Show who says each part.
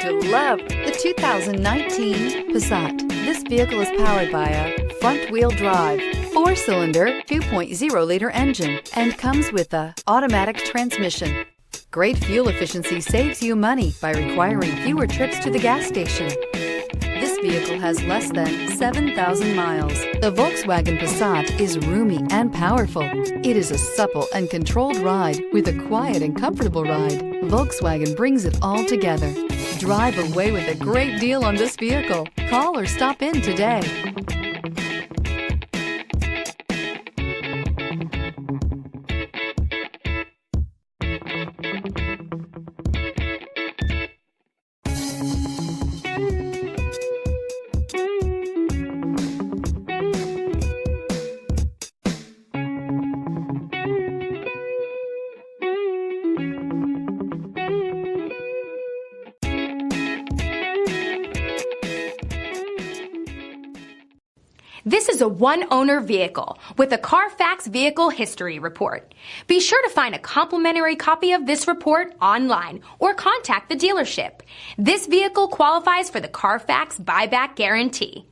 Speaker 1: to love the 2019 Passat. This vehicle is powered by a front-wheel drive, 4-cylinder, 2.0-liter engine, and comes with a automatic transmission. Great fuel efficiency saves you money by requiring fewer trips to the gas station. This vehicle has less than 7,000 miles. The Volkswagen Passat is roomy and powerful. It is a supple and controlled ride with a quiet and comfortable ride. Volkswagen brings it all together. Drive away with a great deal on this vehicle. Call or stop in today.
Speaker 2: This is a one-owner vehicle with a Carfax Vehicle History Report. Be sure to find a complimentary copy of this report online or contact the dealership. This vehicle qualifies for the Carfax Buyback Guarantee.